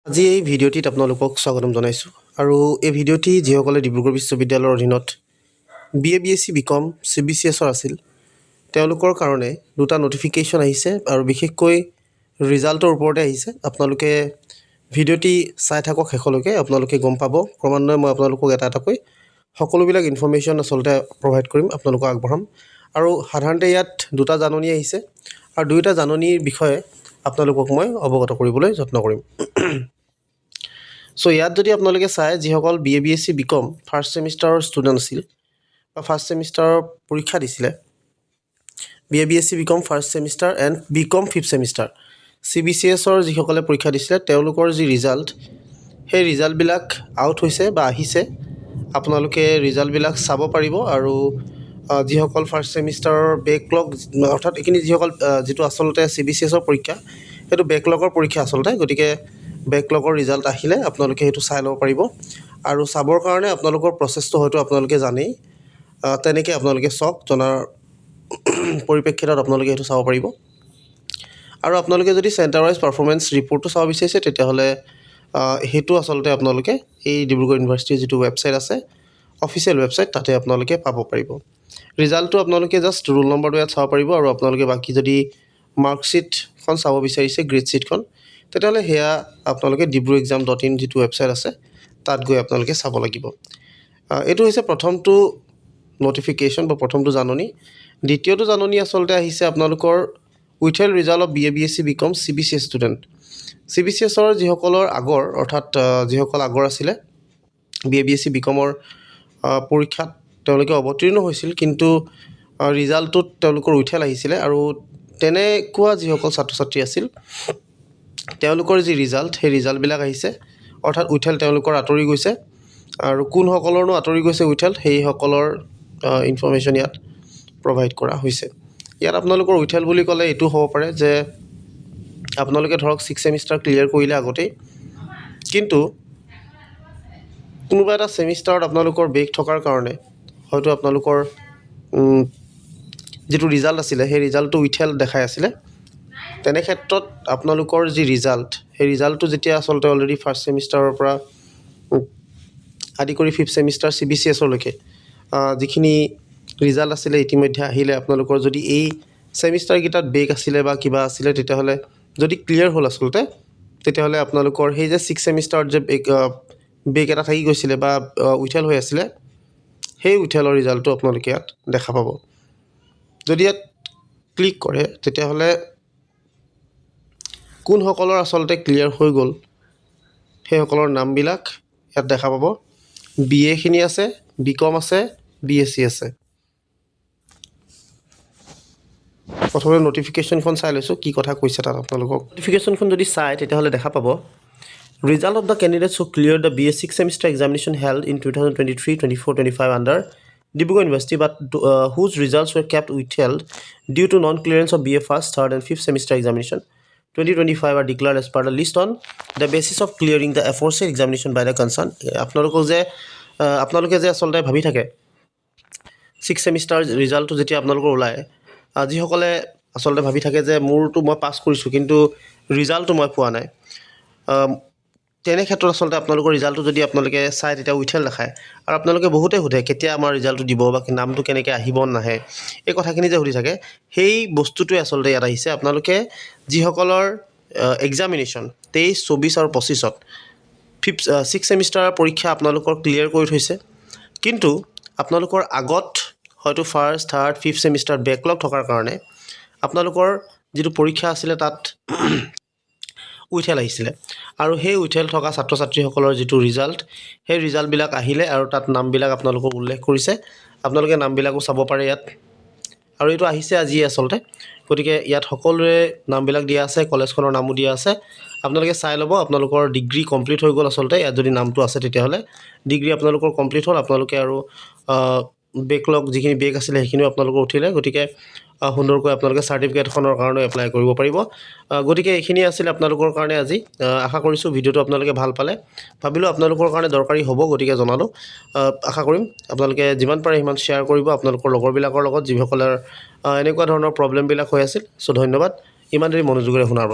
আজি এই ভিডিঅ'টিত আপোনালোকক স্বাগতম জনাইছোঁ আৰু এই ভিডিঅ'টি যিসকলে ডিব্ৰুগড় বিশ্ববিদ্যালয়ৰ অধীনত BA BSc BCom CBCSৰ আছিল তেওঁলোকৰ কাৰণে দুটা নটিফিকেশ্যন আহিছে আৰু বিশেষকৈ ৰিজাল্টৰ ওপৰতে আহিছে। আপোনালোকে ভিডিঅ'টি চাই থাকক শেষলৈকে, আপোনালোকে গম পাব। ক্ৰমান্বয়ে মই আপোনালোকক এটা এটাকৈ সকলোবিলাক ইনফৰ্মেশ্যন আচলতে প্ৰভাইড কৰিম, আপোনালোকক আগবঢ়াম। আৰু সাধাৰণতে ইয়াত দুটা জাননী আহিছে আৰু দুয়োটা জাননীৰ বিষয়ে আপোনালোকক মই অৱগত কৰিবলৈ যত্ন কৰিম। সো ইয়াত যদি আপোনালোকে চায় যিসকল BA BSc BCom ফাৰ্ষ্ট ছেমিষ্টাৰৰ ষ্টুডেণ্ট আছিল বা ফাৰ্ষ্ট ছেমিষ্টাৰৰ পৰীক্ষা দিছিলে, BA BSc BCom first semester and BCom fifth semester CBCSৰ যিসকলে পৰীক্ষা দিছিলে তেওঁলোকৰ যি ৰিজাল্ট, সেই ৰিজাল্টবিলাক আউট হৈছে বা আহিছে। আপোনালোকে ৰিজাল্টবিলাক চাব পাৰিব আৰু যিসকল ফাৰ্ষ্ট ছেমিষ্টাৰৰ বেকলগ, অৰ্থাৎ এইখিনি যিসকল যিটো আচলতে CBCSৰ পৰীক্ষা সেইটো বেকলগৰ পৰীক্ষা আচলতে, গতিকে বেকলগৰ ৰিজাল্ট আহিলে আপোনালোকে সেইটো চাই ল'ব পাৰিব। আৰু চাবৰ কাৰণে আপোনালোকৰ প্ৰচেছটো হয়তো আপোনালোকে জানেই, তেনেকৈ আপোনালোকে চাওক, জনাৰ পৰিপ্ৰেক্ষিতত আপোনালোকে সেইটো চাব পাৰিব। আৰু আপোনালোকে যদি চেণ্টাৰ ৱাইজ পাৰফৰ্মেঞ্চ ৰিপৰ্টটো চাব বিচাৰিছে তেতিয়াহ'লে সেইটো আচলতে আপোনালোকে এই ডিব্ৰুগড় ইউনিভাৰ্চিটিৰ যিটো ৱেবছাইট আছে, অফিচিয়েল ৱেবছাইট, তাতে আপোনালোকে পাব পাৰিব। ৰিজাল্টটো আপোনালোকে জাষ্ট ৰোল নম্বৰটো ইয়াত চাব পাৰিব আৰু আপোনালোকে বাকী যদি মাৰ্কশ্বিটখন চাব বিচাৰিছে, গ্ৰেড শ্বীটখন, তেতিয়াহ'লে সেয়া আপোনালোকে DibruExam.in যিটো ৱেবছাইট আছে তাত গৈ আপোনালোকে চাব লাগিব। এইটো হৈছে প্ৰথমটো নটিফিকেশ্যন বা প্ৰথমটো জাননী। দ্বিতীয়টো জাননী আচলতে আহিছে আপোনালোকৰ withheld result of BA BSc BCom CBCS student. CBCSৰ যিসকলৰ আগৰ, অৰ্থাৎ যিসকল আগৰ আছিলে BA BSc BComৰ পৰীক্ষাত তেওঁলোকে অৱতীৰ্ণ হৈছিল, কিন্তু ৰিজাল্টটোত তেওঁলোকৰ উইথেল আহিছিলে। আৰু তেনেকুৱা যিসকল ছাত্ৰ ছাত্ৰী আছিল তেওঁলোকৰ যি ৰিজাল্ট, সেই ৰিজাল্টবিলাক আহিছে, অৰ্থাৎ উইথেল তেওঁলোকৰ আঁতৰি গৈছে। আৰু কোনসকলৰনো আঁতৰি গৈছে উইথেল, সেইসকলৰ ইনফৰ্মেশ্যন ইয়াত প্ৰভাইড কৰা হৈছে। ইয়াত আপোনালোকৰ উইথেল বুলি ক'লে এইটো হ'ব পাৰে যে আপোনালোকে ধৰক 6 ছেমিষ্টাৰ ক্লিয়াৰ কৰিলে আগতেই, কিন্তু কোনোবা এটা ছেমিষ্টাৰত আপোনালোকৰ বেক থকাৰ কাৰণে হয়তো আপোনালোকৰ যিটো ৰিজাল্ট আছিলে সেই ৰিজাল্টটো উইথেল দেখাই আছিলে। তেনে ক্ষেত্ৰত আপোনালোকৰ যি ৰিজাল্ট, সেই ৰিজাল্টটো যেতিয়া আচলতে অলৰেডি ফাৰ্ষ্ট ছেমিষ্টাৰৰ পৰা আদি কৰি ফিফ্থ ছেমিষ্টাৰ CBCSলৈকে যিখিনি ৰিজাল্ট আছিলে ইতিমধ্যে আহিলে, আপোনালোকৰ যদি এই ছেমিষ্টাৰকেইটাত বেক আছিলে বা কিবা আছিলে, তেতিয়াহ'লে যদি ক্লিয়াৰ হ'ল আচলতে, তেতিয়াহ'লে আপোনালোকৰ সেই যে 6 ছেমিষ্টাৰত যে বেক এটা থাকি গৈছিলে বা উইথেল হৈ আছিলে, সেই উইথেলৰ ৰিজাল্টটো আপোনালোকে ইয়াত দেখা পাব। যদি ইয়াত ক্লিক কৰে তেতিয়াহ'লে কোনসকলৰ আচলতে ক্লিয়াৰ হৈ গ'ল সেইসকলৰ নামবিলাক ইয়াত দেখা পাব। BAখিনি আছে, BCom আছে, BSc আছে। প্ৰথমে নটিফিকেশ্যনখন চাই লৈছোঁ, কি কথা কৈছে তাত আপোনালোকক। নটিফিকেশ্যনখন যদি চায় তেতিয়াহ'লে দেখা পাব result of the candidates who clear the BA 6 semester examination held in 2023, 24, 25 under Dibrugarh university but whose results were kept withheld due to non clearance of BA first, third and fifth semester examination 2025 are declared as per the list on the basis of clearing the aforesaid examination by the concerned। আপোনালোকে যে আচলতে ভাবি থাকে 6 semester ৰিজাল্টটো যেতিয়া আপোনালোকৰ ওলায়, যিসকলে আচলতে ভাবি থাকে যে মোৰতো মই পাছ কৰিছোঁ কিন্তু ৰিজাল্টটো মই পোৱা নাই, তেনে ক্ষেত্ৰত আচলতে আপোনালোকৰ ৰিজাল্টটো যদি আপোনালোকে চায় তেতিয়া উইথেল দেখায়। আৰু আপোনালোকে বহুতে সোধে কেতিয়া আমাৰ ৰিজাল্টটো দিব বা নামটো কেনেকৈ আহিব নাহে, এই কথাখিনি যে সুধি থাকে, সেই বস্তুটোৱে আচলতে ইয়াত আহিছে। আপোনালোকে যিসকলৰ এক্সামিনেশ্যন 23, 24 আৰু 25ত 6 ছেমিষ্টাৰৰ পৰীক্ষা আপোনালোকৰ ক্লিয়াৰ কৰি থৈছে, কিন্তু আপোনালোকৰ আগত হয়তো first, third, fifth semester backlog থকাৰ কাৰণে আপোনালোকৰ যিটো পৰীক্ষা আছিলে তাত উইথেল আহিছিলে। আৰু সেই উইথেল থকা ছাত্ৰ ছাত্ৰীসকলৰ যিটো ৰিজাল্ট, সেই ৰিজাল্টবিলাক আহিলে আৰু তাত নামবিলাক আপোনালোকক উল্লেখ কৰিছে। আপোনালোকে নামবিলাকো চাব পাৰে ইয়াত, আৰু এইটো আহিছে আজিয়ে আচলতে, গতিকে ইয়াত সকলোৰে নামবিলাক দিয়া আছে, কলেজখনৰ নামো দিয়া আছে। আপোনালোকে চাই ল'ব আপোনালোকৰ ডিগ্ৰী কমপ্লিট হৈ গ'ল আচলতে। ইয়াত যদি নামটো আছে তেতিয়াহ'লে ডিগ্ৰী আপোনালোকৰ কমপ্লিট হ'ল, আপোনালোকে আৰু বেকলগ যিখিনি বেক আছিলে সেইখিনিও আপোনালোকৰ উঠিলে, গতিকে সুন্দৰকৈ আপোনালোকে চাৰ্টিফিকেটখনৰ কাৰণে এপ্লাই কৰিব পাৰিব। গতিকে এইখিনি আছিলে আপোনালোকৰ কাৰণে আজি। আশা কৰিছোঁ ভিডিঅ'টো আপোনালোকে ভাল পালে, ভাবিলোঁ আপোনালোকৰ কাৰণে দৰকাৰী হ'ব, গতিকে জনালোঁ। আশা কৰিম আপোনালোকে যিমান পাৰে সিমান শ্বেয়াৰ কৰিব আপোনালোকৰ লগৰবিলাকৰ লগত যিসকলৰ এনেকুৱা ধৰণৰ প্ৰব্লেমবিলাক হৈ আছিল। চ' ধন্যবাদ ইমান দেৰি মনোযোগেৰে শুনাৰ বাবে।